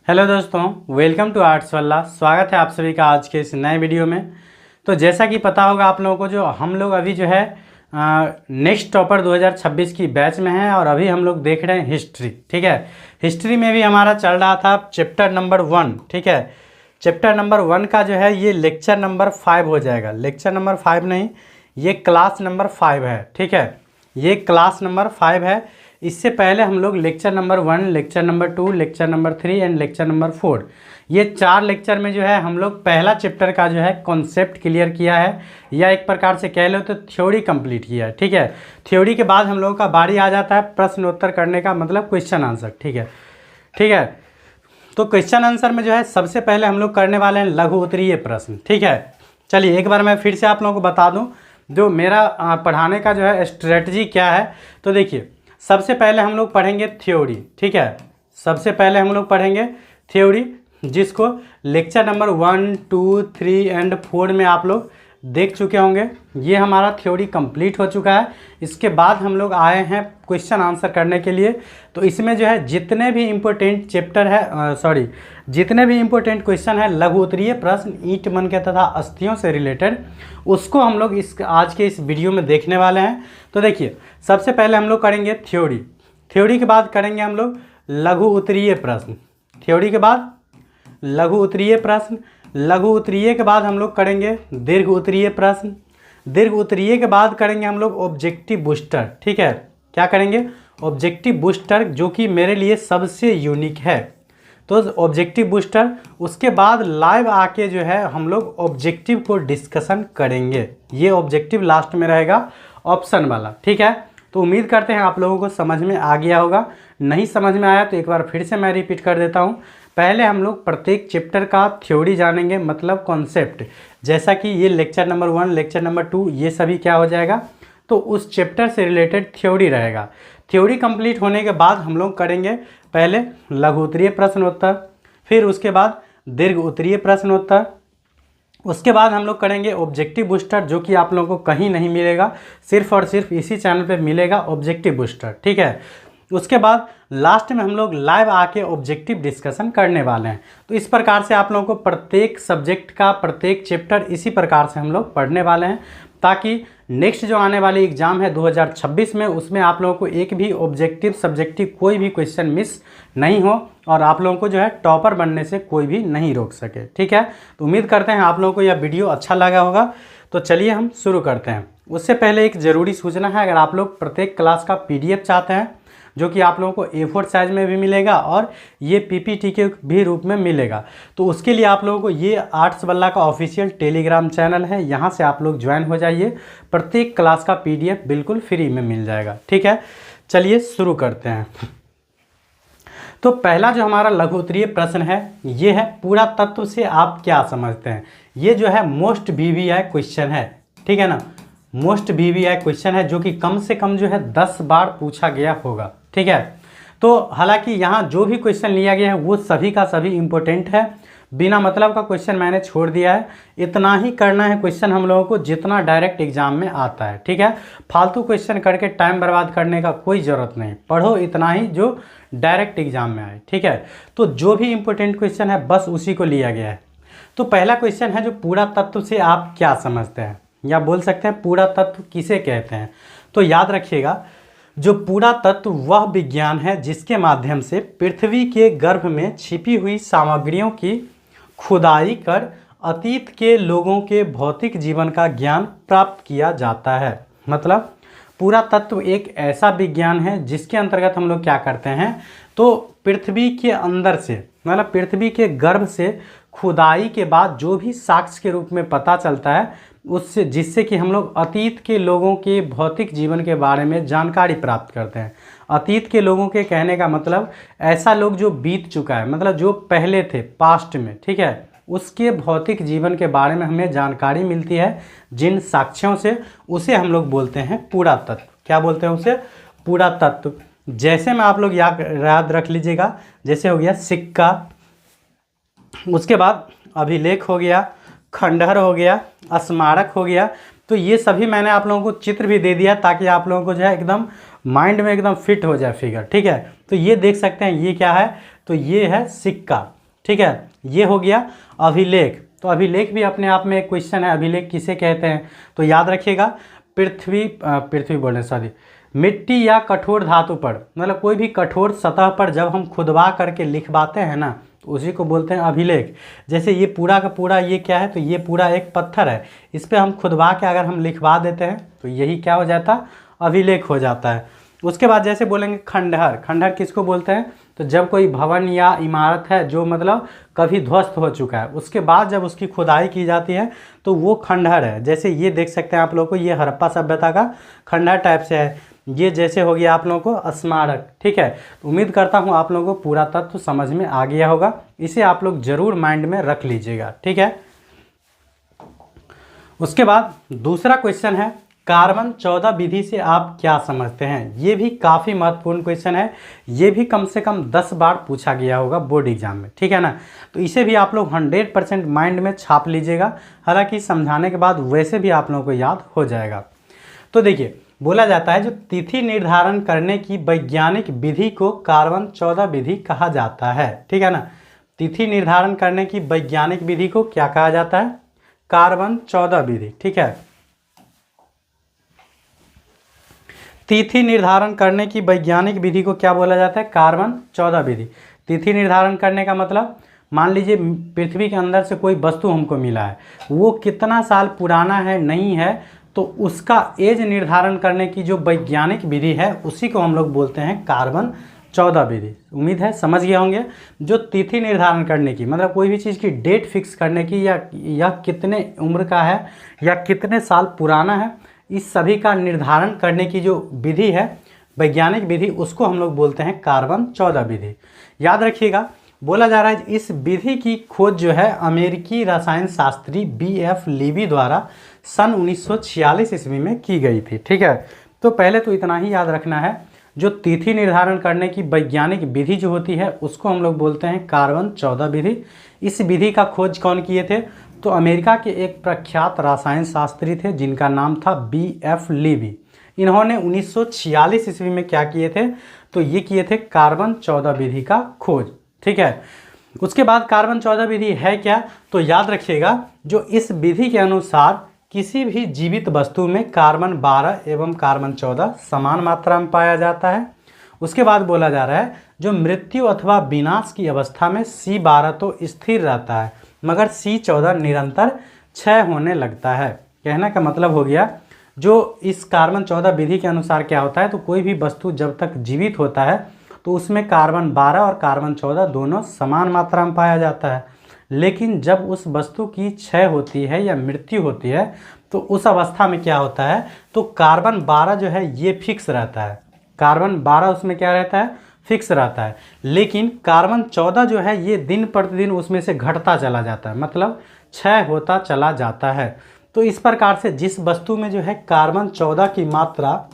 Hello दोस्तों, welcome to arts वाला। स्वागत है आप सभी का आज के इस नए वीडियो में। तो जैसा कि पता होगा आप लोगों को, जो हम लोग अभी जो है नेक्स्ट टॉपर 2026 की बैच में हैं और अभी हम लोग देख रहे हैं हिस्ट्री। ठीक है, हिस्ट्री में भी हमारा चल रहा था चैप्टर नंबर 1। ठीक है, चैप्टर नंबर 1 का जो है ये लेक्चर नंबर 5 हो जाएगा। लेक्चर नंबर 5 नहीं, ये क्लास नंबर 5 है। ठीक है, ये क्लास नंबर 5 है। इससे पहले हम लोग lecture number 1, lecture number 2, lecture number 3 and lecture number 4, ये 4 लेक्चर में जो है हम लोग पहला चैप्टर का जो है कॉन्सेप्ट क्लियर किया है, या एक प्रकार से कह लो तो थ्योरी कंप्लीट किया है। ठीक है, थ्योरी के बाद हम लोगों का बारी आ जाता है प्रश्न उत्तर करने का, मतलब क्वेश्चन आंसर। ठीक है, ठीक है। तो क्वेश्चन आंसर में जो है सबसे पहले हम लोग करने वाले हैं लघु उत्तरीय प्रश्न। ठीक है, चलिए एक बार मैं फिर से आप लोगों को बता दूं जो मेरा पढ़ाने का जो है स्ट्रेटजी क्या है। तो देखिए, सबसे पहले हम लोग पढ़ेंगे थ्योरी। ठीक है, सबसे पहले हम लोग पढ़ेंगे थ्योरी, जिसको लेक्चर नंबर 1, 2, 3 एंड 4 में आप लोग देख चुके होंगे। ये हमारा थ्योरी कंप्लीट हो चुका है। इसके बाद हम लोग आए हैं क्वेश्चन आंसर करने के लिए। तो इसमें जो है जितने भी इम्पोर्टेंट चैप्टर है जितने भी इम्पोर्टेंट क्वेश्चन है लघु उत्तरीय प्रश्न ईंट मन के तथा अस्थियों से रिलेटेड, उसको हम लोग आज के इस वीडियो में देखने वाले हैं। तो देखिए, सबसे पहले हम लोग करेंगे थ्योरी। थ्योरी के बाद करेंगे हम लोग लघु उत्तरीय प्रश्न। थ्योरी के बाद लघु उत्तरीय प्रश्न। लघु उत्तरीय के बाद हम लोग करेंगे दीर्घ उत्तरीय प्रश्न। दीर्घ उत्तरीय के बाद करेंगे हम लोग ऑब्जेक्टिव बूस्टर। ठीक है, क्या करेंगे? ऑब्जेक्टिव बूस्टर, जो कि मेरे लिए सबसे यूनिक है। तो ऑब्जेक्टिव बूस्टर, उसके बाद लाइव आके जो है हम लोग ऑब्जेक्टिव को डिस्कशन करेंगे। ये ऑब्जेक्टिव लास्ट में रहेगा, ऑप्शन वाला। ठीक है, तो उम्मीद करते हैं आप लोगों को समझ में आ गया होगा। नहीं समझ में आया तो एक बार फिर से मैं रिपीट कर देता हूँ। पहले हम लोग प्रत्येक चैप्टर का थ्योरी जानेंगे, मतलब कॉन्सेप्ट। जैसा कि ये लेक्चर नंबर 1, लेक्चर नंबर 2, ये सभी क्या हो जाएगा, तो उस चैप्टर से रिलेटेड थ्योरी रहेगा। थ्योरी कंप्लीट होने के बाद हम लोग करेंगे पहले लघु उत्तरीय प्रश्न उत्तर, फिर उसके बाद दीर्घ उत्तरीय प्रश्न उत्तर, उसके बाद हम लोग करेंगे ऑब्जेक्टिव बूस्टर, जो कि आप लोगों को कहीं नहीं मिलेगा, सिर्फ और सिर्फ इसी चैनल पे मिलेगा ऑब्जेक्टिव बूस्टर। ठीक है, उसके बाद लास्ट में हम लोग लाइव आके ऑब्जेक्टिव डिस्कशन करने वाले हैं। तो इस प्रकार से आप लोगों को प्रत्येक सब्जेक्ट का प्रत्येक चैप्टर इसी प्रकार से हम लोग पढ़ने वाले हैं, ताकि नेक्स्ट जो आने वाली एग्जाम है 2026 में, उसमें आप लोगों को एक भी ऑब्जेक्टिव सब्जेक्टिव कोई भी क्वेश्चन मिस नहीं हो और आप लोगों को जो है टॉपर बनने से कोई भी नहीं रोक सके। ठीक है, तो उम्मीद करते हैं आप लोगों को यह वीडियो अच्छा लगा होगा। तो चलिए हम शुरू करते हैं। उससे पहले एक ज़रूरी सूचना है, अगर आप लोग प्रत्येक क्लास का PDF चाहते हैं, जो कि आप लोगों को A4 साइज में भी मिलेगा और ये PPT के भी रूप में मिलेगा, तो उसके लिए आप लोगों को ये आर्ट्स वाला का ऑफिशियल टेलीग्राम चैनल है, यहाँ से आप लोग ज्वाइन हो जाइए। प्रत्येक क्लास का PDF बिल्कुल फ्री में मिल जाएगा। ठीक है, चलिए शुरू करते हैं। तो पहला जो हमारा लघु उत्तरीय प्रश्न है, ये है पूरा तत्व से आप क्या समझते हैं। ये जो है मोस्ट VVI क्वेश्चन है। ठीक है ना, मोस्ट VVI क्वेश्चन है, जो कि कम से कम जो है 10 बार पूछा गया होगा। ठीक है, तो हालांकि यहाँ जो भी क्वेश्चन लिया गया है वो सभी का सभी इम्पोर्टेंट है, बिना मतलब का क्वेश्चन मैंने छोड़ दिया है। इतना ही करना है क्वेश्चन हम लोगों को जितना डायरेक्ट एग्जाम में आता है। ठीक है, फालतू क्वेश्चन करके टाइम बर्बाद करने का कोई ज़रूरत नहीं, पढ़ो इतना ही जो डायरेक्ट एग्जाम में आए। ठीक है, तो जो भी इम्पोर्टेंट क्वेश्चन है बस उसी को लिया गया है। तो पहला क्वेश्चन है, जो पूरा तत्व से आप क्या समझते हैं, या बोल सकते हैं पूरा तत्व किसे कहते हैं। तो याद रखिएगा, जो पूरा तत्व वह विज्ञान है जिसके माध्यम से पृथ्वी के गर्भ में छिपी हुई सामग्रियों की खुदाई कर अतीत के लोगों के भौतिक जीवन का ज्ञान प्राप्त किया जाता है। मतलब पूरा तत्व एक ऐसा विज्ञान है जिसके अंतर्गत हम लोग क्या करते हैं, तो पृथ्वी के अंदर से, मतलब पृथ्वी के गर्भ से खुदाई के बाद जो भी साक्ष्य के रूप में पता चलता है, उससे जिससे कि हम लोग अतीत के लोगों के भौतिक जीवन के बारे में जानकारी प्राप्त करते हैं। अतीत के लोगों के कहने का मतलब ऐसा लोग जो बीत चुका है, मतलब जो पहले थे पास्ट में। ठीक है, उसके भौतिक जीवन के बारे में हमें जानकारी मिलती है जिन साक्ष्यों से, उसे हम लोग बोलते हैं पूरा तत्व। क्या बोलते हैं उसे? पूरा तत्व। जैसे में आप लोग याद रख लीजिएगा, जैसे हो गया सिक्का, उसके बाद अभिलेख हो गया, खंडहर हो गया, स्मारक हो गया। तो ये सभी मैंने आप लोगों को चित्र भी दे दिया ताकि आप लोगों को जो है एकदम माइंड में एकदम फिट हो जाए फिगर। ठीक है, तो ये देख सकते हैं ये क्या है, तो ये है सिक्का। ठीक है, ये हो गया अभिलेख। तो अभिलेख भी अपने आप में एक क्वेश्चन है, अभिलेख किसे कहते हैं? तो याद रखिएगा, पृथ्वी बोले सॉरी मिट्टी या कठोर धातु पर, मतलब कोई भी कठोर सतह पर जब हम खुदवा करके लिखवाते हैं ना, तो उसी को बोलते हैं अभिलेख। जैसे ये पूरा का पूरा ये क्या है, तो ये पूरा एक पत्थर है, इस पर हम खुदवा के अगर हम लिखवा देते हैं तो यही क्या हो जाता, अभिलेख हो जाता है। उसके बाद जैसे बोलेंगे खंडहर, खंडहर किसको बोलते हैं? तो जब कोई भवन या इमारत है जो मतलब कभी ध्वस्त हो चुका है, उसके बाद जब उसकी खुदाई की जाती है तो वो खंडहर है। जैसे ये देख सकते हैं आप लोगों को, ये हड़प्पा सभ्यता का खंडहर टाइप से है। ये जैसे हो गया आप लोगों को स्मारक। ठीक है, उम्मीद करता हूँ आप लोगों को पूरा तत्व समझ में आ गया होगा, इसे आप लोग जरूर माइंड में रख लीजिएगा। ठीक है, उसके बाद दूसरा क्वेश्चन है, कार्बन 14 विधि से आप क्या समझते हैं? ये भी काफ़ी महत्वपूर्ण क्वेश्चन है, ये भी कम से कम 10 बार पूछा गया होगा बोर्ड एग्जाम में। ठीक है ना, तो इसे भी आप लोग 100% माइंड में छाप लीजिएगा, हालांकि समझाने के बाद वैसे भी आप लोगों को याद हो जाएगा। तो देखिए, बोला जाता है जो तिथि निर्धारण करने की वैज्ञानिक विधि को कार्बन 14 विधि कहा जाता है। ठीक है ना, तिथि निर्धारण करने की वैज्ञानिक विधि को क्या कहा जाता है? कार्बन 14 विधि। ठीक है, तिथि निर्धारण करने की वैज्ञानिक विधि को क्या बोला जाता है? कार्बन 14 विधि। तिथि निर्धारण करने का मतलब, मान लीजिए पृथ्वी के अंदर से कोई वस्तु हमको मिला है, वो कितना साल पुराना है नहीं है, तो उसका एज निर्धारण करने की जो वैज्ञानिक विधि है उसी को हम लोग बोलते हैं कार्बन 14 विधि। उम्मीद है समझ गए होंगे। जो तिथि निर्धारण करने की मतलब कोई भी चीज़ की डेट फिक्स करने की, या कितने उम्र का है या कितने साल पुराना है, इस सभी का निर्धारण करने की जो विधि है, वैज्ञानिक विधि, उसको हम लोग बोलते हैं कार्बन 14 विधि। याद रखिएगा, बोला जा रहा है इस विधि की खोज जो है अमेरिकी रसायन शास्त्री B.F. लीवी द्वारा सन 1946 ईस्वी में की गई थी। ठीक है, तो पहले तो इतना ही याद रखना है, जो तिथि निर्धारण करने की वैज्ञानिक विधि जो होती है उसको हम लोग बोलते हैं कार्बन 14 विधि। इस विधि का खोज कौन किए थे? तो अमेरिका के एक प्रख्यात रसायन शास्त्री थे जिनका नाम था B.F. लीवी। इन्होंने 1946 ईस्वी में क्या किए थे? तो ये किए थे कार्बन 14 विधि का खोज। ठीक है, उसके बाद कार्बन 14 विधि है क्या? तो याद रखिएगा, जो इस विधि के अनुसार किसी भी जीवित वस्तु में कार्बन 12 एवं कार्बन 14 समान मात्रा में पाया जाता है। उसके बाद बोला जा रहा है जो मृत्यु अथवा विनाश की अवस्था में C12 तो स्थिर रहता है, मगर C14 निरंतर क्षय होने लगता है। कहने का मतलब हो गया, जो इस कार्बन 14 विधि के अनुसार क्या होता है, तो कोई भी वस्तु जब तक जीवित होता है तो उसमें कार्बन 12 और कार्बन 14 दोनों समान मात्रा में पाया जाता है, लेकिन जब उस वस्तु की क्षय होती है या मृत्यु होती है तो उस अवस्था में क्या होता है, तो कार्बन 12 जो है ये फिक्स रहता है। कार्बन 12 उसमें क्या रहता है? फिक्स रहता है, लेकिन कार्बन 14 जो है ये दिन प्रतिदिन उसमें से घटता चला जाता है, मतलब क्षय होता चला जाता है। तो इस प्रकार से जिस वस्तु में जो है कार्बन 14 की मात्रा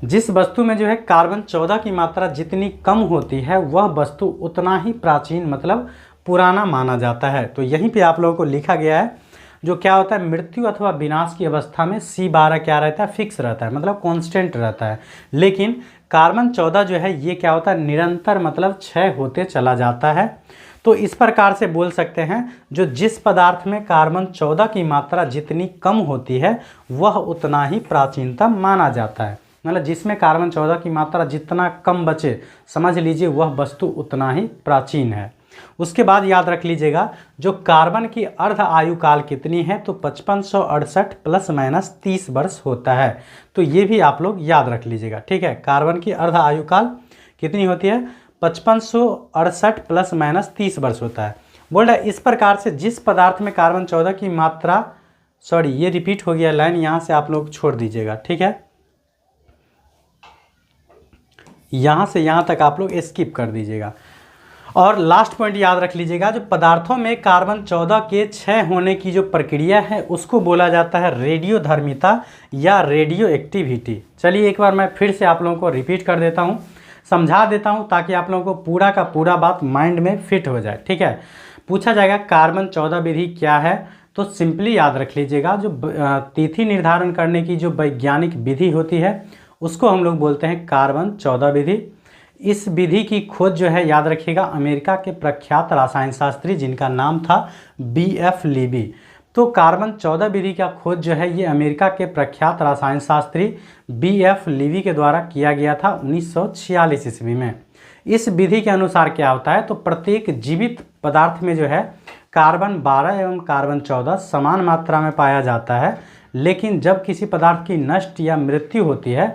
जिस वस्तु में जो है कार्बन 14 की मात्रा जितनी कम होती है वह वस्तु उतना ही प्राचीन मतलब पुराना माना जाता है। तो यहीं पे आप लोगों को लिखा गया है, जो क्या होता है मृत्यु अथवा विनाश की अवस्था में C12 क्या रहता है? फिक्स रहता है, मतलब कांस्टेंट रहता है, लेकिन कार्बन 14 जो है ये क्या होता है? निरंतर मतलब क्षय होते चला जाता है। तो इस प्रकार से बोल सकते हैं, जो जिस पदार्थ में कार्बन 14 की मात्रा जितनी कम होती है वह उतना ही प्राचीनतम माना जाता है, मतलब जिसमें कार्बन 14 की मात्रा जितना कम बचे, समझ लीजिए वह वस्तु उतना ही प्राचीन है। उसके बाद याद रख लीजिएगा, जो कार्बन की अर्ध आयु काल कितनी है? तो 5568 प्लस माइनस 30 वर्ष होता है। तो ये भी आप लोग याद रख लीजिएगा। ठीक है, कार्बन की अर्ध आयु काल कितनी होती है? 5568 प्लस माइनस 30 वर्ष होता है। बोल रहा है इस प्रकार से जिस पदार्थ में कार्बन 14 की मात्रा, सॉरी ये रिपीट हो गया लाइन, यहाँ से आप लोग छोड़ दीजिएगा। ठीक है, यहाँ से यहाँ तक आप लोग स्किप कर दीजिएगा। और लास्ट पॉइंट याद रख लीजिएगा, जो पदार्थों में कार्बन 14 के क्षय होने की जो प्रक्रिया है उसको बोला जाता है रेडियोधर्मिता या रेडियो एक्टिविटी। चलिए एक बार मैं फिर से आप लोगों को रिपीट कर देता हूँ, समझा देता हूँ, ताकि आप लोगों को पूरा का पूरा बात माइंड में फिट हो जाए। ठीक है, पूछा जाएगा कार्बन 14 विधि क्या है, तो सिंपली याद रख लीजिएगा, जो तिथि निर्धारण करने की जो वैज्ञानिक विधि होती है उसको हम लोग बोलते हैं कार्बन 14 विधि। इस विधि की खोज जो है याद रखिएगा अमेरिका के प्रख्यात रसायन शास्त्री जिनका नाम था BF लीबी। तो कार्बन 14 विधि का खोज जो है ये अमेरिका के प्रख्यात रसायन शास्त्री BF लीबी के द्वारा किया गया था 1946 ईस्वी में। इस विधि के अनुसार क्या होता है, तो प्रत्येक जीवित पदार्थ में जो है कार्बन 12 एवं कार्बन 14 समान मात्रा में पाया जाता है, लेकिन जब किसी पदार्थ की नष्ट या मृत्यु होती है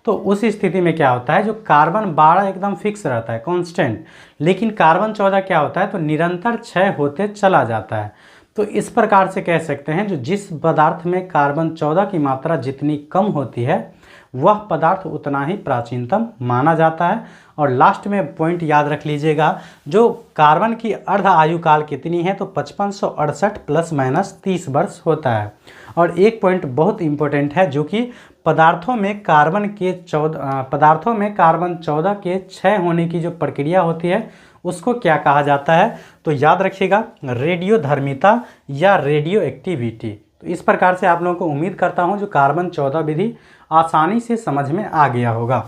तो उस स्थिति में क्या होता है, जो कार्बन 12 एकदम फिक्स रहता है कांस्टेंट, लेकिन कार्बन 14 क्या होता है, तो निरंतर क्षय होते चला जाता है। तो इस प्रकार से कह सकते हैं जो जिस पदार्थ में कार्बन 14 की मात्रा जितनी कम होती है वह पदार्थ उतना ही प्राचीनतम माना जाता है। और लास्ट में पॉइंट याद रख लीजिएगा, जो कार्बन की अर्ध आयु काल कितनी है, तो 5568 प्लस माइनस 30 वर्ष होता है। और एक पॉइंट बहुत इंपॉर्टेंट है, जो कि पदार्थों में कार्बन 14 के क्षय होने की जो प्रक्रिया होती है उसको क्या कहा जाता है, तो याद रखिएगा रेडियोधर्मिता या रेडियो एक्टिविटी। तो इस प्रकार से आप लोगों को उम्मीद करता हूं जो कार्बन 14 विधि आसानी से समझ में आ गया होगा।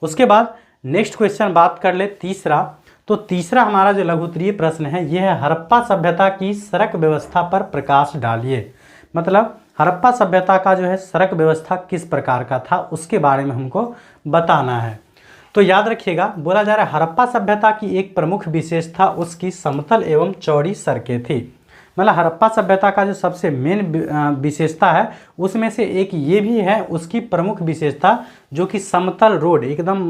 उसके बाद नेक्स्ट क्वेश्चन बात कर ले तीसरा। तो तीसरा हमारा जो लघु उत्तरीय प्रश्न है यह है हड़प्पा सभ्यता की सड़क व्यवस्था पर प्रकाश डालिए। मतलब हड़प्पा सभ्यता का जो है सड़क व्यवस्था किस प्रकार का था उसके बारे में हमको बताना है। तो याद रखिएगा बोला जा रहा है हड़प्पा सभ्यता की एक प्रमुख विशेषता उसकी समतल एवं चौड़ी सड़कें थी। मतलब हड़प्पा सभ्यता का जो सबसे मेन विशेषता है उसमें से एक ये भी है उसकी प्रमुख विशेषता जो कि समतल रोड एकदम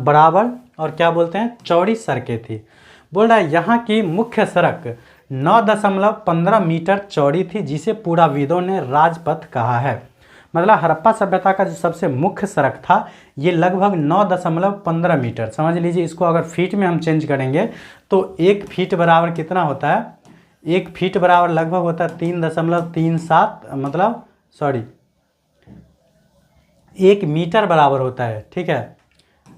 बराबर और क्या बोलते हैं चौड़ी सड़कें थी। बोल रहा है यहाँ की मुख्य सड़क 9.15 मीटर चौड़ी थी जिसे पुराविदों ने राजपथ कहा है। मतलब हड़प्पा सभ्यता का जो सबसे मुख्य सड़क था ये लगभग 9.15 मीटर, समझ लीजिए इसको अगर फीट में हम चेंज करेंगे तो 1 फीट बराबर कितना होता है, 1 फीट बराबर लगभग होता है 3.37 मतलब 1 मीटर बराबर होता है, ठीक है।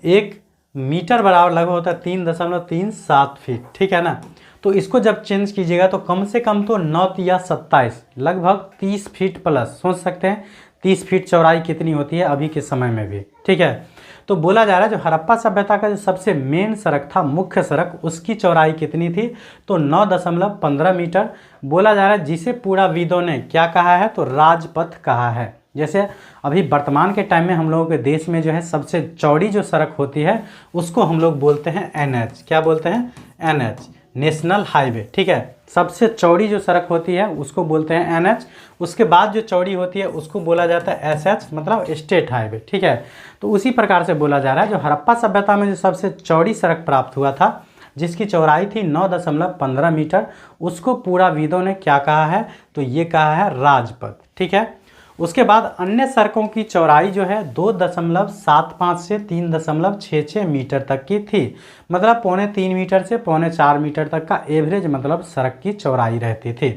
1 मीटर बराबर लगभग होता है 3.37 फीट, ठीक है ना। तो इसको जब चेंज कीजिएगा तो कम से कम तो 9 या 27 लगभग 30 फीट प्लस, सोच सकते हैं 30 फीट चौड़ाई कितनी होती है अभी के समय में भी, ठीक है। तो बोला जा रहा है जो हड़प्पा सभ्यता का जो सबसे मेन सड़क था मुख्य सड़क उसकी चौड़ाई कितनी थी, तो 9.15 मीटर बोला जा रहा है जिसे पुराविदों ने क्या कहा है, तो राजपथ कहा है। जैसे अभी वर्तमान के टाइम में हम लोगों के देश में जो है सबसे चौड़ी जो सड़क होती है उसको हम लोग बोलते हैं NH, क्या बोलते हैं NH, नेशनल हाईवे, ठीक है। सबसे चौड़ी जो सड़क होती है उसको बोलते हैं NH, उसके बाद जो चौड़ी होती है उसको बोला जाता है SH मतलब स्टेट हाईवे, ठीक है। तो उसी प्रकार से बोला जा रहा है जो हड़प्पा सभ्यता में जो सबसे चौड़ी सड़क प्राप्त हुआ था जिसकी चौड़ाई थी 9.15 मीटर उसको पुराविदों ने क्या कहा है, तो ये कहा है राजपथ, ठीक है। उसके बाद अन्य सड़कों की चौड़ाई जो है 2.75 से 3.66 मीटर तक की थी। मतलब 3.25 मीटर से 3.25 मीटर तक का एवरेज मतलब सड़क की चौड़ाई रहती थी।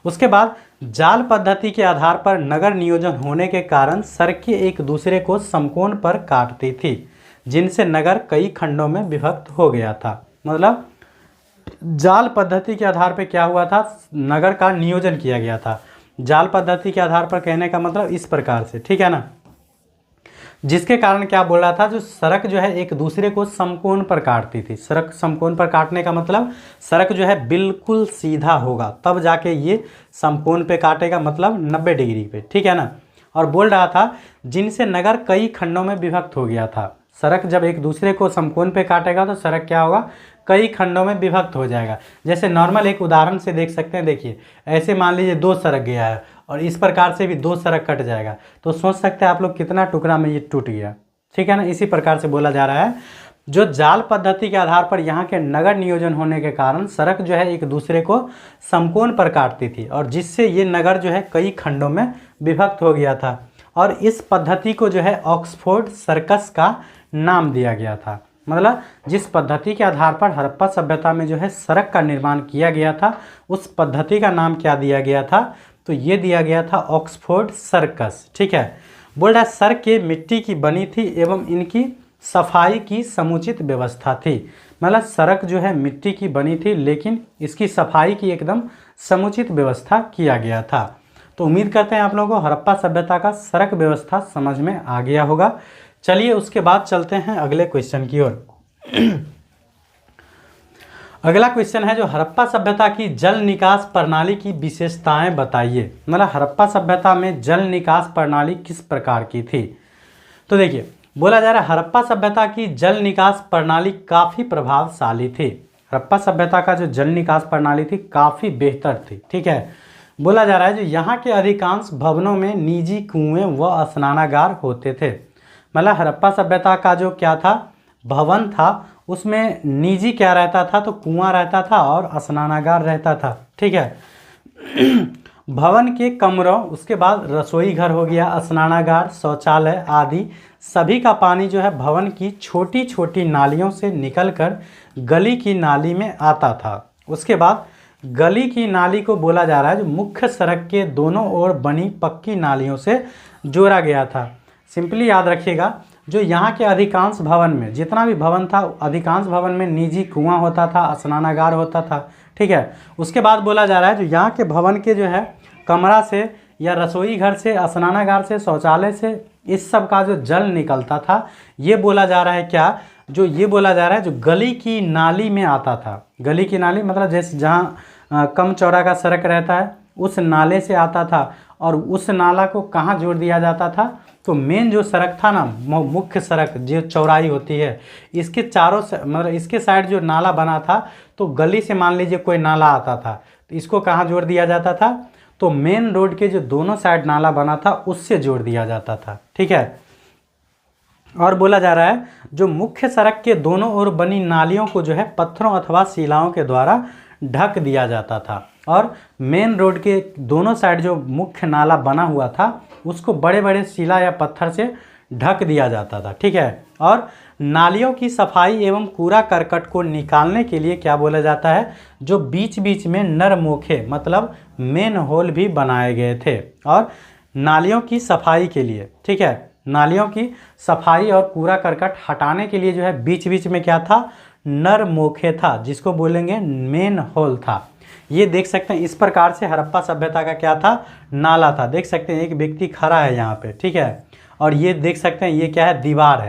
उसके बाद जाल पद्धति के आधार पर नगर नियोजन होने के कारण सड़कें एक दूसरे को समकोण पर काटती थी जिनसे नगर कई खंडों में विभक्त हो गया था। मतलब जाल पद्धति के आधार पर क्या हुआ था, नगर का नियोजन किया गया था। जाल पद्धति के आधार पर कहने का मतलब इस प्रकार से, ठीक है ना, जिसके कारण क्या बोल रहा था जो सड़क जो है एक दूसरे को समकोण पर काटती थी। सड़क समकोण पर काटने का मतलब सड़क जो है बिल्कुल सीधा होगा तब जाके ये समकोण पे काटेगा, मतलब 90 डिग्री पे, ठीक है ना। और बोल रहा था जिनसे नगर कई खंडों में विभक्त हो गया था। सड़क जब एक दूसरे को समकोण पे काटेगा तो सड़क क्या होगा, कई खंडों में विभक्त हो जाएगा। जैसे नॉर्मल एक उदाहरण से देख सकते हैं, देखिए ऐसे मान लीजिए 2 सड़क गया है और इस प्रकार से भी 2 सड़क कट जाएगा तो सोच सकते हैं आप लोग कितना टुकड़ा में ये टूट गया, ठीक है ना। इसी प्रकार से बोला जा रहा है जो जाल पद्धति के आधार पर यहाँ के नगर नियोजन होने के कारण सड़क जो है एक दूसरे को समकोण पर काटती थी और जिससे ये नगर जो है कई खंडों में विभक्त हो गया था। और इस पद्धति को जो है ऑक्सफोर्ड सर्कस का नाम दिया गया था। मतलब जिस पद्धति के आधार पर हड़प्पा सभ्यता में जो है सड़क का निर्माण किया गया था उस पद्धति का नाम क्या दिया गया था, तो ये दिया गया था ऑक्सफोर्ड सर्कस, ठीक है। बोल रहा है सड़कें मिट्टी की बनी थी एवं इनकी सफाई की समुचित व्यवस्था थी। मतलब सड़क जो है मिट्टी की बनी थी लेकिन इसकी सफाई की एकदम समुचित व्यवस्था किया गया था। तो उम्मीद करते हैं आप लोगों को हड़प्पा सभ्यता का सड़क व्यवस्था समझ में आ गया होगा। चलिए उसके बाद चलते हैं अगले क्वेश्चन की ओर। अगला क्वेश्चन है जो हड़प्पा सभ्यता की जल निकास प्रणाली की विशेषताएं बताइए। मतलब हड़प्पा सभ्यता में जल निकास प्रणाली किस प्रकार की थी। तो देखिए बोला जा रहा है हड़प्पा सभ्यता की जल निकास प्रणाली काफ़ी प्रभावशाली थी। हड़प्पा सभ्यता का जो जल निकास प्रणाली थी काफ़ी बेहतर थी। ठीक है, बोला जा रहा है जो यहाँ के अधिकांश भवनों में निजी कुएं व स्नानागार होते थे। मतलब हड़प्पा सभ्यता का जो क्या था भवन था उसमें निजी क्या रहता था, तो कुआं रहता था और स्नानागार रहता था। ठीक है भवन के कमरों, उसके बाद रसोई घर हो गया, स्नानागार, शौचालय आदि सभी का पानी जो है भवन की छोटी छोटी नालियों से निकलकर गली की नाली में आता था। उसके बाद गली की नाली को बोला जा रहा है जो मुख्य सड़क के दोनों ओर बनी पक्की नालियों से जोड़ा गया था। सिंपली याद रखिएगा जो यहाँ के अधिकांश भवन में जितना भी भवन था अधिकांश भवन में निजी कुआं होता था, स्नानागार होता था। ठीक है, उसके बाद बोला जा रहा है जो यहाँ के भवन के जो है कमरा से या रसोई घर से, स्नानागार से, शौचालय से, इस सब का जो जल निकलता था ये बोला जा रहा है क्या, जो ये बोला जा रहा है जो गली की नाली में आता था। गली की नाली मतलब जैसे जहाँ कम चौड़ा का सड़क रहता है उस नाले से आता था। और उस नाला को कहाँ जोड़ दिया जाता था, तो मेन जो सड़क था ना, मुख्य सड़क जो चौड़ाई होती है इसके चारों से मतलब इसके साइड जो नाला बना था, तो गली से मान लीजिए कोई नाला आता था तो इसको कहाँ जोड़ दिया जाता था, तो मेन रोड के जो दोनों साइड नाला बना था उससे जोड़ दिया जाता था। ठीक है, और बोला जा रहा है जो मुख्य सड़क के दोनों ओर बनी नालियों को जो है पत्थरों अथवा शिलाओं के द्वारा ढक दिया जाता था। और मेन रोड के दोनों साइड जो मुख्य नाला बना हुआ था उसको बड़े बड़े शिला या पत्थर से ढक दिया जाता था। ठीक है, और नालियों की सफाई एवं कूड़ा करकट को निकालने के लिए क्या बोला जाता है, जो बीच बीच में नरमोखे मतलब मेन होल भी बनाए गए थे। और नालियों की सफाई के लिए, ठीक है, नालियों की सफाई और कूड़ा करकट हटाने के लिए जो है बीच बीच में क्या था, नरमोखे था, जिसको बोलेंगे मेन होल था। ये देख सकते हैं इस प्रकार से हड़प्पा सभ्यता का क्या था, नाला था। देख सकते हैं एक व्यक्ति खड़ा है यहाँ पे। ठीक है, और ये देख सकते हैं ये क्या है, दीवार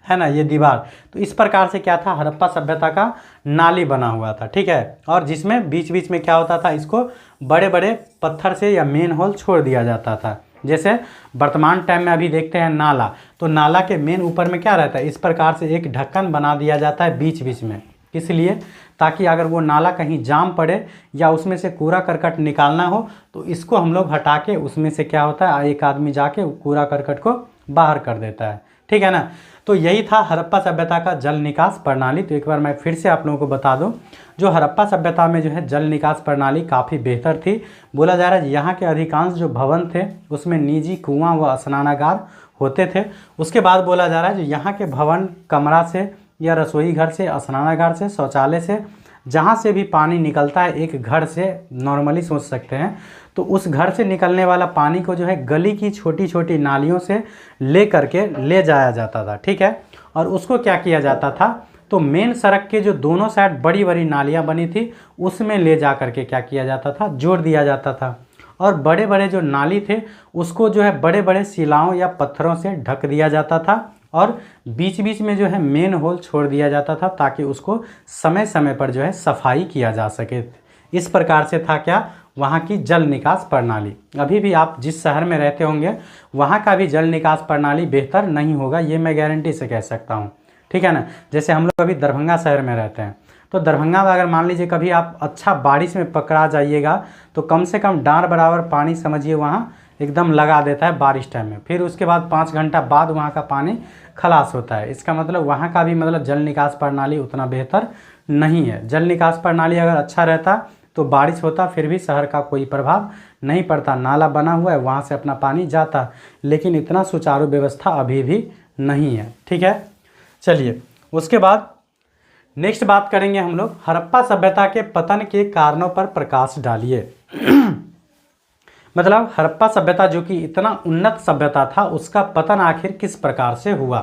है ना, ये दीवार। तो इस प्रकार से क्या था, हड़प्पा सभ्यता का नाली बना हुआ था। ठीक है, और जिसमें बीच बीच में क्या होता था, इसको बड़े बड़े पत्थर से या मेन होल छोड़ दिया जाता था। जैसे वर्तमान टाइम में अभी देखते हैं नाला, तो नाला के मेन ऊपर में क्या रहता है, इस प्रकार से एक ढक्कन बना दिया जाता है बीच बीच में। इसलिए ताकि अगर वो नाला कहीं जाम पड़े या उसमें से कूड़ा करकट निकालना हो तो इसको हम लोग हटा के उसमें से क्या होता है, एक आदमी जाके कूड़ा करकट को बाहर कर देता है। ठीक है ना, तो यही था हड़प्पा सभ्यता का जल निकास प्रणाली। तो एक बार मैं फिर से आप लोगों को बता दूं, जो हड़प्पा सभ्यता में जो है जल निकास प्रणाली काफ़ी बेहतर थी। बोला जा रहा है यहाँ के अधिकांश जो भवन थे उसमें निजी कुआं व स्नानागार होते थे। उसके बाद बोला जा रहा है जो यहाँ के भवन कमरा से या रसोई घर से, स्नानागार से, शौचालय से, जहाँ से भी पानी निकलता है एक घर से, नॉर्मली सोच सकते हैं, तो उस घर से निकलने वाला पानी को जो है गली की छोटी छोटी नालियों से ले करके ले जाया जाता था। ठीक है, और उसको क्या किया जाता था, तो मेन सड़क के जो दोनों साइड बड़ी बड़ी नालियाँ बनी थी उसमें ले जा करके क्या किया जाता था, जोड़ दिया जाता था। और बड़े बड़े जो नाली थे उसको जो है बड़े बड़े शिलाओं या पत्थरों से ढक दिया जाता था। और बीच बीच में जो है मेन होल छोड़ दिया जाता था ताकि उसको समय समय पर जो है सफाई किया जा सके। इस प्रकार से था क्या, वहाँ की जल निकास प्रणाली। अभी भी आप जिस शहर में रहते होंगे वहाँ का भी जल निकास प्रणाली बेहतर नहीं होगा, ये मैं गारंटी से कह सकता हूँ। ठीक है ना, जैसे हम लोग अभी दरभंगा शहर में रहते हैं, तो दरभंगा में अगर मान लीजिए कभी आप अच्छा बारिश में पकड़ा जाइएगा तो कम से कम डांड बराबर पानी समझिए वहाँ एकदम लगा देता है बारिश टाइम में। फिर उसके बाद 5 घंटा बाद वहाँ का पानी खलास होता है। इसका मतलब वहाँ का भी मतलब जल निकास प्रणाली उतना बेहतर नहीं है। जल निकास प्रणाली अगर अच्छा रहता तो बारिश होता फिर भी शहर का कोई प्रभाव नहीं पड़ता, नाला बना हुआ है वहाँ से अपना पानी जाता, लेकिन इतना सुचारू व्यवस्था अभी भी नहीं है। ठीक है, चलिए उसके बाद नेक्स्ट बात करेंगे हम लोग, हड़प्पा सभ्यता के पतन के कारणों पर प्रकाश डालिए। मतलब हड़प्पा सभ्यता जो कि इतना उन्नत सभ्यता था उसका पतन आखिर किस प्रकार से हुआ।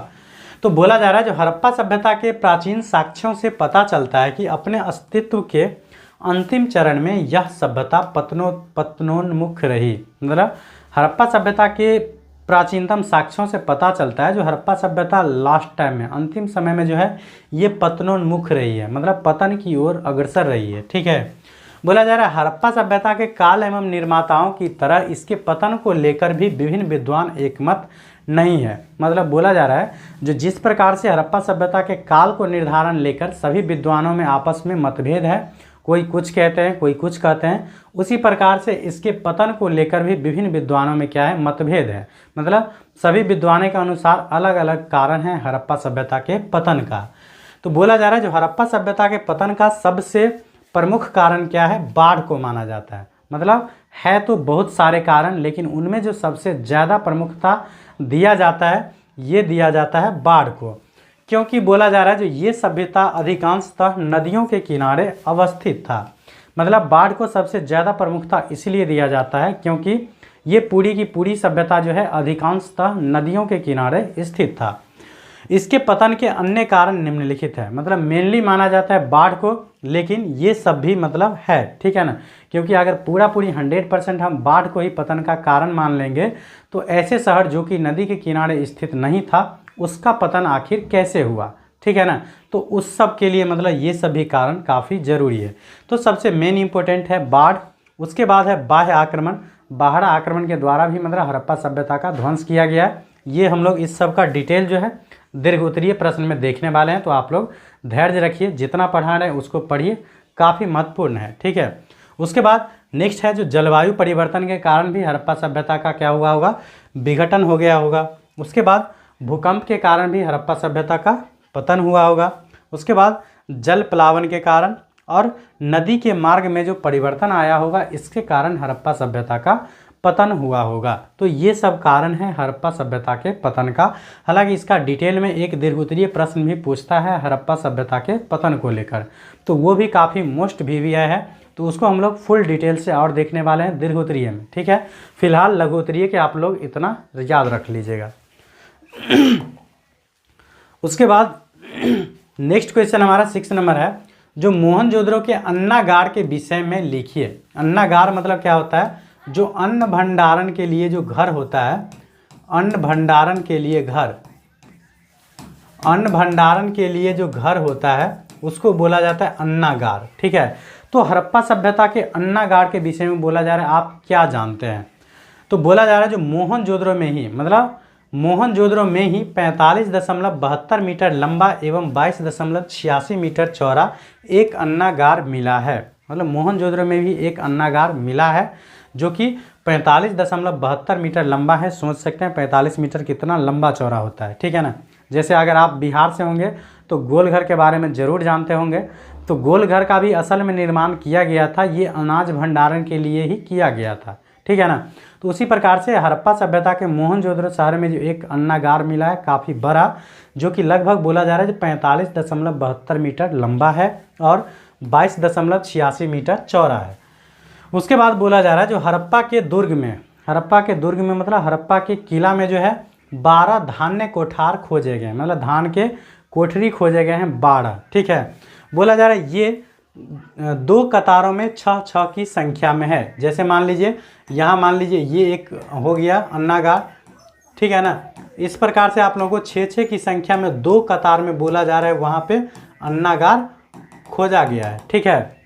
तो बोला जा रहा है जो हड़प्पा सभ्यता के प्राचीन साक्ष्यों से पता चलता है कि अपने अस्तित्व के अंतिम चरण में यह सभ्यता पतनोन्मुख रही। मतलब हड़प्पा सभ्यता के प्राचीनतम साक्ष्यों से पता चलता है जो हड़प्पा सभ्यता लास्ट टाइम में, अंतिम समय में जो है ये पतनोन्मुख रही है, मतलब पतन की ओर अग्रसर रही है। ठीक है, बोला जा रहा है हड़प्पा सभ्यता के काल एवं निर्माताओं की तरह इसके पतन को लेकर भी विभिन्न विद्वान एकमत नहीं है। मतलब बोला जा रहा है जो जिस प्रकार से हड़प्पा सभ्यता के काल को निर्धारण लेकर सभी विद्वानों में आपस में मतभेद है, कोई कुछ कहते हैं कोई कुछ कहते हैं, उसी प्रकार से इसके पतन को लेकर भी विभिन्न विद्वानों में क्या है, मतभेद है। मतलब सभी विद्वानों के अनुसार अलग अलग कारण है हड़प्पा सभ्यता के पतन का। तो बोला जा रहा है जो हड़प्पा सभ्यता के पतन का सबसे प्रमुख कारण क्या है, बाढ़ को माना जाता है। मतलब है तो बहुत सारे कारण, लेकिन उनमें जो सबसे ज़्यादा प्रमुखता दिया जाता है ये दिया जाता है बाढ़ को, क्योंकि बोला जा रहा है जो ये सभ्यता अधिकांशतः नदियों के किनारे अवस्थित था। मतलब बाढ़ को सबसे ज़्यादा प्रमुखता इसलिए दिया जाता है क्योंकि ये पूरी की पूरी सभ्यता जो है अधिकांशतः नदियों के किनारे स्थित था। इसके पतन के अन्य कारण निम्नलिखित है। मतलब मेनली माना जाता है बाढ़ को, लेकिन ये सब भी मतलब है, ठीक है ना, क्योंकि अगर पूरी 100% हम बाढ़ को ही पतन का कारण मान लेंगे तो ऐसे शहर जो कि नदी के किनारे स्थित नहीं था उसका पतन आखिर कैसे हुआ, ठीक है ना। तो उस सब के लिए मतलब ये सभी कारण काफ़ी ज़रूरी है। तो सबसे मेन इंपॉर्टेंट है बाढ़, उसके बाद है बाह्य आक्रमण। बाहर आक्रमण के द्वारा भी मतलब हड़प्पा सभ्यता का ध्वंस किया गया है। ये हम लोग इस सब का डिटेल जो है दीर्घ उत्तरीय प्रश्न में देखने वाले हैं, तो आप लोग धैर्य रखिए, जितना पढ़ा रहे हैं उसको पढ़िए, काफ़ी महत्वपूर्ण है, ठीक है। उसके बाद नेक्स्ट है जो जलवायु परिवर्तन के कारण भी हड़प्पा सभ्यता का क्या हुआ होगा, विघटन हो गया होगा। उसके बाद भूकंप के कारण भी हड़प्पा सभ्यता का पतन हुआ होगा। उसके बाद जल प्लावन के कारण और नदी के मार्ग में जो परिवर्तन आया होगा इसके कारण हड़प्पा सभ्यता का पतन हुआ होगा। तो ये सब कारण है हड़प्पा सभ्यता के पतन का। हालांकि इसका डिटेल में एक दीर्घ उत्तरीय प्रश्न भी पूछता है हड़प्पा सभ्यता के पतन को लेकर, तो वो भी काफ़ी मोस्ट VVI है, तो उसको हम लोग फुल डिटेल से और देखने वाले हैं दीर्घ उत्तरीय में, ठीक है। फिलहाल लघु उत्तरीय के आप लोग इतना याद रख लीजिएगा। उसके बाद नेक्स्ट क्वेश्चन हमारा 6 नंबर है, जो मोहनजोदड़ो के अन्नागार के विषय में लिखिए। अन्नागार मतलब क्या होता है, जो अन्न भंडारण के लिए जो घर होता है, अन्न भंडारण के लिए घर, अन्न भंडारण के लिए जो घर होता है उसको बोला जाता है अन्नागार, ठीक है। तो हड़प्पा सभ्यता के अन्नागार के विषय में बोला जा रहा है आप क्या जानते हैं। तो बोला जा रहा है जो मोहनजोदड़ो में ही, मतलब मोहनजोदड़ो में ही 45.72 मीटर लंबा एवं 22.86 मीटर चौड़ा एक अन्नागार मिला है। मतलब मोहनजोदड़ो में भी एक अन्नागार मिला है जो कि 45.72 मीटर लंबा है। सोच सकते हैं 45 मीटर कितना लंबा चौड़ा होता है, ठीक है ना। जैसे अगर आप बिहार से होंगे तो गोलघर के बारे में ज़रूर जानते होंगे, तो गोलघर का भी असल में निर्माण किया गया था, ये अनाज भंडारण के लिए ही किया गया था, ठीक है ना। तो उसी प्रकार से हड़प्पा सभ्यता के मोहनजोदड़ो शहर में जो एक अन्नागार मिला है काफ़ी बड़ा, जो कि लगभग बोला जा रहा है 45.72 मीटर लंबा है और 22.86 मीटर चौड़ा है। उसके बाद बोला जा रहा है जो हड़प्पा के दुर्ग में मतलब हड़प्पा के किला में जो है 12 धान्य कोठार खोजे गए, मतलब धान के कोठरी खोजे गए हैं 12, ठीक है। बोला जा रहा है ये 2 कतारों में 6 की संख्या में है। जैसे मान लीजिए यहाँ मान लीजिए ये एक हो गया अन्नागार, ठीक है ना। इस प्रकार से आप लोगों को 6 की संख्या में 2 कतार में बोला जा रहा है वहाँ पे अन्नागार खोजा गया है, ठीक है।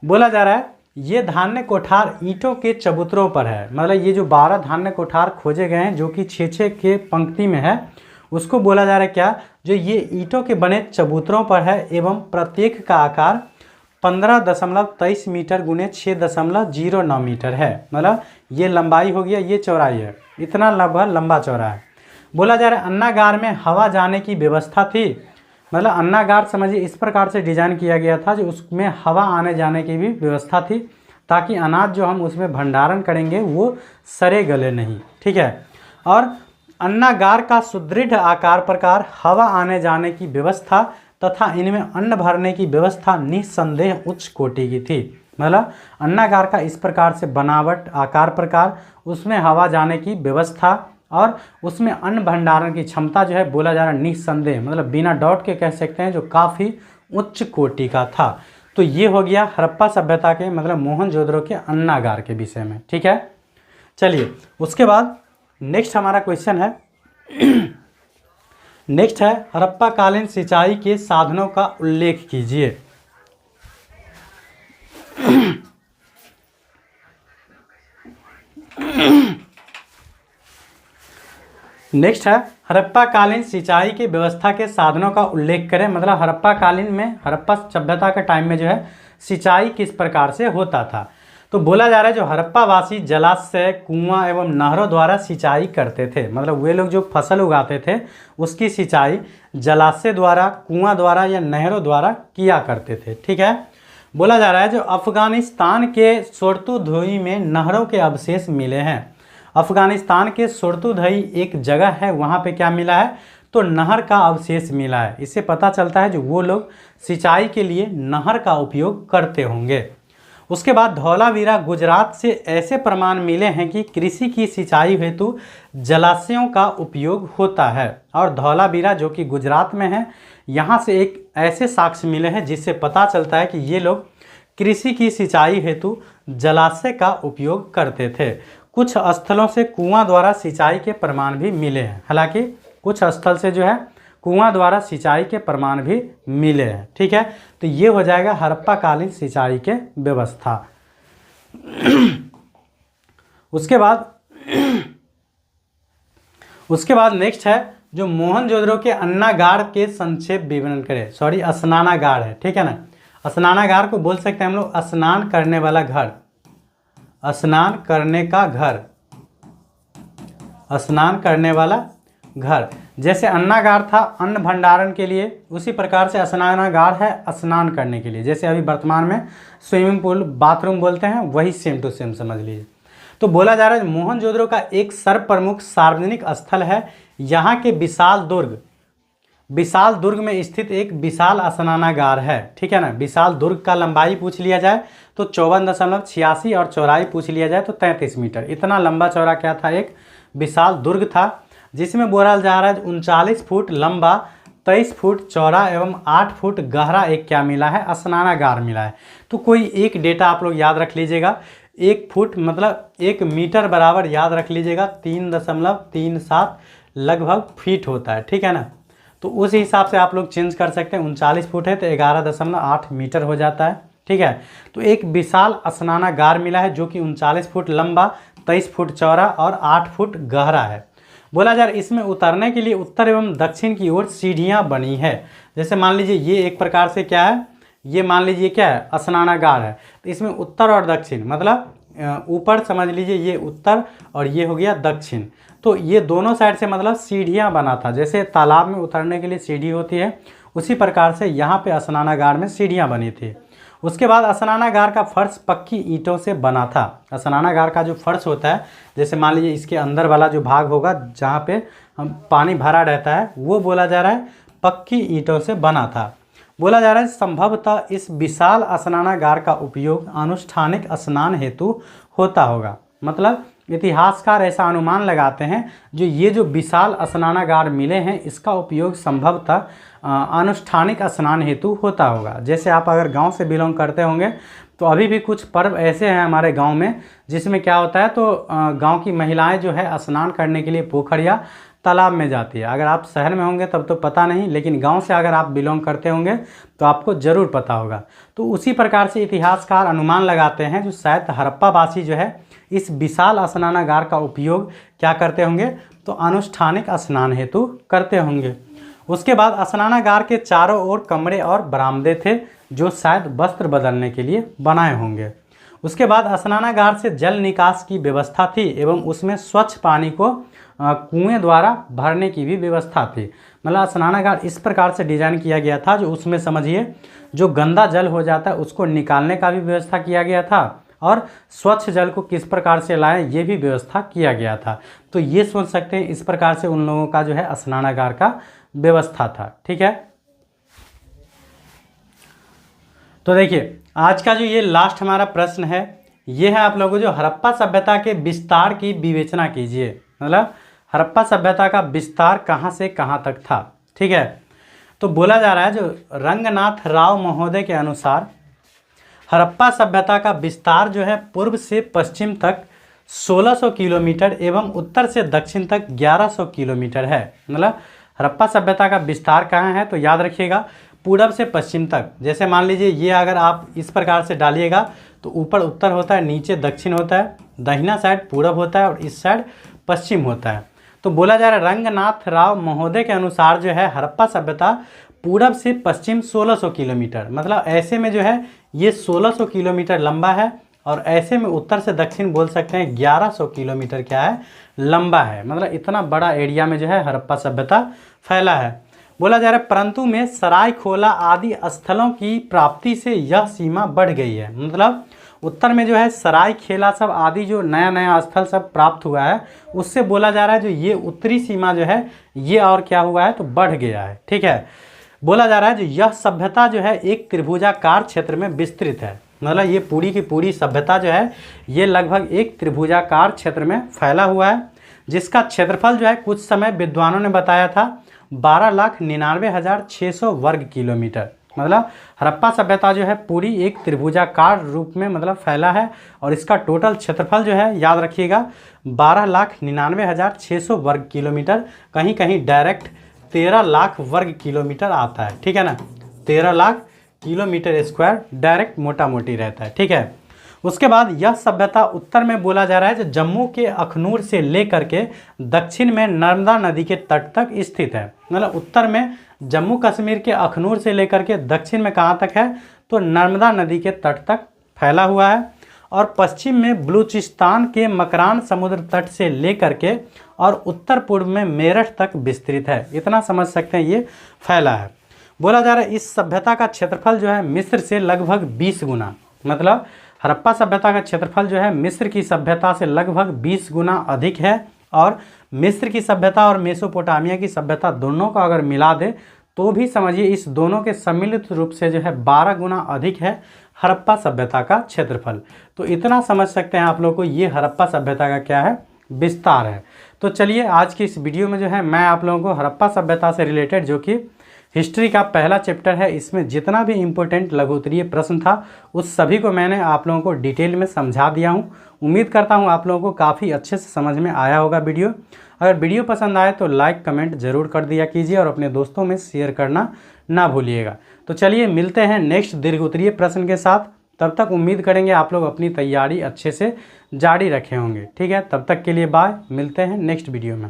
बोला जा रहा है ये धान्य कोठार ईंटों के चबूतरों पर है। मतलब ये जो 12 धान्य कोठार खोजे गए हैं जो कि 6 के पंक्ति में है, उसको बोला जा रहा है क्या, जो ये ईंटों के बने चबूतरों पर है एवं प्रत्येक का आकार 15.23 मीटर गुने 6.09 मीटर है। मतलब ये लंबाई हो गया, ये चौड़ाई है, इतना लगभग लंबा चौड़ा है। बोला जा रहा है अन्नागार में हवा जाने की व्यवस्था थी। मतलब अन्नागार समझिए इस प्रकार से डिजाइन किया गया था जो उसमें हवा आने जाने की भी व्यवस्था थी, ताकि अनाज जो हम उसमें भंडारण करेंगे वो सड़े गले नहीं, ठीक है। और अन्नागार का सुदृढ़ आकार प्रकार, हवा आने जाने की व्यवस्था तथा इनमें अन्न भरने की व्यवस्था निस्संदेह उच्च कोटि की थी। मतलब अन्नागार का इस प्रकार से बनावट, आकार प्रकार, उसमें हवा जाने की व्यवस्था और उसमें अन्न भंडारण की क्षमता जो है बोला जा रहा है निस्संदेह, मतलब बिना डाउट के कह सकते हैं जो काफ़ी उच्च कोटि का था। तो ये हो गया हड़प्पा सभ्यता के मतलब मोहनजोदड़ो के अन्नागार के विषय में, ठीक है। चलिए उसके बाद नेक्स्ट हमारा क्वेश्चन है नेक्स्ट है हड़प्पा कालीन सिंचाई के साधनों का उल्लेख कीजिए। नेक्स्ट है हड़प्पा कालीन सिंचाई की व्यवस्था के साधनों का उल्लेख करें। मतलब हड़प्पा कालीन में, हड़प्पा सभ्यता के टाइम में जो है सिंचाई किस प्रकार से होता था। तो बोला जा रहा है जो हड़प्पा वासी जलाशय, कुआं एवं नहरों द्वारा सिंचाई करते थे। मतलब वे लोग जो फसल उगाते थे उसकी सिंचाई जलाशय द्वारा, कुआं द्वारा या नहरों द्वारा किया करते थे। ठीक है। बोला जा रहा है जो अफगानिस्तान के सोर्तुधुई में नहरों के अवशेष मिले हैं। अफगानिस्तान के सोर्तुधुई एक जगह है, वहाँ पे क्या मिला है, तो नहर का अवशेष मिला है। इससे पता चलता है जो वो लोग सिंचाई के लिए नहर का उपयोग करते होंगे। उसके बाद धौलावीरा गुजरात से ऐसे प्रमाण मिले हैं कि कृषि की सिंचाई हेतु जलाशयों का उपयोग होता है। और धौलावीरा जो कि गुजरात में है, यहाँ से एक ऐसे साक्ष्य मिले हैं जिससे पता चलता है कि ये लोग कृषि की सिंचाई हेतु जलाशय का उपयोग करते थे। कुछ स्थलों से कुआं द्वारा सिंचाई के प्रमाण भी मिले हैं। हालांकि कुछ स्थल से जो है कुआं द्वारा सिंचाई के प्रमाण भी मिले हैं। ठीक है। तो ये हो जाएगा हड़प्पा कालीन सिंचाई के व्यवस्था। उसके बाद नेक्स्ट है जो मोहनजोदड़ो के अन्नागार के संक्षेप विवरण करें। सॉरी, स्नानागार है। ठीक है ना। स्नानागार को बोल सकते हैं हम लोग स्नान करने वाला घर, स्नान करने का घर, स्नान करने वाला घर। जैसे अन्नागार था अन्न भंडारण के लिए, उसी प्रकार से स्नानागार है स्नान करने के लिए। जैसे अभी वर्तमान में स्विमिंग पूल, बाथरूम बोलते हैं, वही सेम टू सेम समझ लीजिए। तो बोला जा रहा है मोहनजोदड़ो का एक सर्वप्रमुख सार्वजनिक स्थल है। यहाँ के विशाल दुर्ग में स्थित एक विशाल स्नानागार है। ठीक है ना। विशाल दुर्ग का लंबाई पूछ लिया जाए तो 54.86 और चौड़ाई पूछ लिया जाए तो 33 मीटर। इतना लंबा चौड़ा क्या था, एक विशाल दुर्ग था, जिसमें बोला जा रहा है 39 फुट लंबा, 23 फुट चौड़ा एवं 8 फुट गहरा एक क्या मिला है, स्नानागार मिला है। तो कोई एक डेटा आप लोग याद रख लीजिएगा, 1 फुट मतलब 1 मीटर बराबर याद रख लीजिएगा 3.37 लगभग फीट होता है। ठीक है ना। तो उस हिसाब से आप लोग चेंज कर सकते हैं। 39 फुट है तो 11.8 मीटर हो जाता है। ठीक है। तो एक विशाल स्नानागार मिला है जो कि 39 फुट लंबा, 23 फुट चौड़ा और 8 फुट गहरा है। बोला जा रहा है इसमें उतरने के लिए उत्तर एवं दक्षिण की ओर सीढ़ियां बनी है। जैसे मान लीजिए ये एक प्रकार से क्या है, ये मान लीजिए क्या है, स्नानागार है। तो इसमें उत्तर और दक्षिण मतलब ऊपर समझ लीजिए ये उत्तर और ये हो गया दक्षिण। तो ये दोनों साइड से मतलब सीढ़ियां बना था। जैसे तालाब में उतरने के लिए सीढ़ी होती है, उसी प्रकार से यहाँ पे स्नानागार में सीढ़ियां बनी थी। उसके बाद स्नानागार का फर्श पक्की ईंटों से बना था। स्नानागार का जो फर्श होता है, जैसे मान लीजिए इसके अंदर वाला जो भाग होगा जहाँ पे हम पानी भरा रहता है, वो बोला जा रहा है पक्की ईंटों से बना था। बोला जा रहा है संभवतः इस विशाल स्नानागार का उपयोग अनुष्ठानिक स्नान हेतु होता होगा। मतलब इतिहासकार ऐसा अनुमान लगाते हैं जो ये जो विशाल स्नानागार मिले हैं इसका उपयोग संभवतः अनुष्ठानिक स्नान हेतु होता होगा। जैसे आप अगर गांव से बिलोंग करते होंगे तो अभी भी कुछ पर्व ऐसे हैं हमारे गांव में जिसमें क्या होता है, तो गांव की महिलाएं जो है स्नान करने के लिए पोखर या तालाब में जाती है। अगर आप शहर में होंगे तब तो पता नहीं, लेकिन गांव से अगर आप बिलोंग करते होंगे तो आपको ज़रूर पता होगा। तो उसी प्रकार से इतिहासकार अनुमान लगाते हैं जो शायद हड़प्पावासी जो है इस विशाल स्नानागार का उपयोग क्या करते होंगे, तो अनुष्ठानिक स्नान हेतु करते होंगे। उसके बाद स्नानागार के चारों ओर कमरे और बरामदे थे जो शायद वस्त्र बदलने के लिए बनाए होंगे। उसके बाद स्नानागार से जल निकास की व्यवस्था थी एवं उसमें स्वच्छ पानी को कुएं द्वारा भरने की भी व्यवस्था थी। मतलब स्नानागार इस प्रकार से डिजाइन किया गया था जो उसमें समझिए जो गंदा जल हो जाता है उसको निकालने का भी व्यवस्था किया गया था और स्वच्छ जल को किस प्रकार से लाएं ये भी व्यवस्था किया गया था। तो ये सोच सकते हैं इस प्रकार से उन लोगों का जो है स्नानागार का व्यवस्था था। ठीक है। तो देखिए आज का जो ये लास्ट हमारा प्रश्न है ये है आप लोगों जो हड़प्पा सभ्यता के विस्तार की विवेचना कीजिए। मतलब हड़प्पा सभ्यता का विस्तार कहाँ से कहाँ तक था। ठीक है। तो बोला जा रहा है जो रंगनाथ राव महोदय के अनुसार हड़प्पा सभ्यता का विस्तार जो है पूर्व से पश्चिम तक 1600 किलोमीटर एवं उत्तर से दक्षिण तक 1100 किलोमीटर है। मतलब हड़प्पा सभ्यता का विस्तार कहाँ है, तो याद रखिएगा पूरब से पश्चिम तक। जैसे मान लीजिए ये अगर आप इस प्रकार से डालिएगा तो ऊपर उत्तर होता है, नीचे दक्षिण होता है, दाहिना साइड पूरब होता है और इस साइड पश्चिम होता है। तो बोला जा रहा है रंगनाथ राव महोदय के अनुसार जो है हड़प्पा सभ्यता पूरब से पश्चिम 1600 किलोमीटर, मतलब ऐसे में जो है ये 1600 किलोमीटर लंबा है और ऐसे में उत्तर से दक्षिण बोल सकते हैं 1100 किलोमीटर क्या है, लंबा है। मतलब इतना बड़ा एरिया में जो है हड़प्पा सभ्यता फैला है। बोला जा रहा है परंतु में सरायखोला आदि स्थलों की प्राप्ति से यह सीमा बढ़ गई है। मतलब उत्तर में जो है सरायखेला सब आदि जो नया नया स्थल सब प्राप्त हुआ है, उससे बोला जा रहा है जो ये उत्तरी सीमा जो है ये और क्या हुआ है, तो बढ़ गया है। ठीक है, बोला जा रहा है जो यह सभ्यता जो है एक त्रिभुजाकार क्षेत्र में विस्तृत है। मतलब ये पूरी की पूरी सभ्यता जो है ये लगभग एक त्रिभुजाकार क्षेत्र में फैला हुआ है, जिसका क्षेत्रफल जो है कुछ समय विद्वानों ने बताया था 12,99,600 वर्ग किलोमीटर। मतलब हड़प्पा सभ्यता जो है पूरी एक त्रिभुजाकार रूप में मतलब फैला है और इसका टोटल क्षेत्रफल जो है याद रखिएगा 12,99,600 वर्ग किलोमीटर, कहीं कहीं डायरेक्ट 13 लाख वर्ग किलोमीटर आता है। ठीक है ना, 13 लाख किलोमीटर स्क्वायर डायरेक्ट मोटा मोटी रहता है। ठीक है, उसके बाद यह सभ्यता उत्तर में बोला जा रहा है जो जम्मू के अखनूर से लेकर के दक्षिण में नर्मदा नदी के तट तक स्थित है। मतलब उत्तर में जम्मू कश्मीर के अखनूर से लेकर के दक्षिण में कहाँ तक है, तो नर्मदा नदी के तट तक फैला हुआ है और पश्चिम में बलूचिस्तान के मकरान समुद्र तट से लेकर के और उत्तर पूर्व में मेरठ तक विस्तृत है। इतना समझ सकते हैं ये फैला है। बोला जा रहा है इस सभ्यता का क्षेत्रफल जो है मिस्र से लगभग 20 गुना, मतलब हड़प्पा सभ्यता का क्षेत्रफल जो है मिस्र की सभ्यता से लगभग 20 गुना अधिक है और मिस्र की सभ्यता और मेसोपोटामिया की सभ्यता दोनों को अगर मिला दे तो भी समझिए इस दोनों के सम्मिलित रूप से जो है 12 गुना अधिक है हड़प्पा सभ्यता का क्षेत्रफल। तो इतना समझ सकते हैं आप लोग को ये हड़प्पा सभ्यता का क्या है, विस्तार है। तो चलिए आज की इस वीडियो में जो है मैं आप लोगों को हड़प्पा सभ्यता से रिलेटेड जो कि हिस्ट्री का पहला चैप्टर है, इसमें जितना भी इम्पोर्टेंट लघु उत्तरीय प्रश्न था उस सभी को मैंने आप लोगों को डिटेल में समझा दिया हूं। उम्मीद करता हूं आप लोगों को काफ़ी अच्छे से समझ में आया होगा वीडियो। अगर वीडियो पसंद आए तो लाइक कमेंट ज़रूर कर दिया कीजिए और अपने दोस्तों में शेयर करना ना भूलिएगा। तो चलिए मिलते हैं नेक्स्ट दीर्घ उत्तरीय प्रश्न के साथ। तब तक उम्मीद करेंगे आप लोग अपनी तैयारी अच्छे से जारी रखे होंगे। ठीक है, तब तक के लिए बाय, मिलते हैं नेक्स्ट वीडियो में।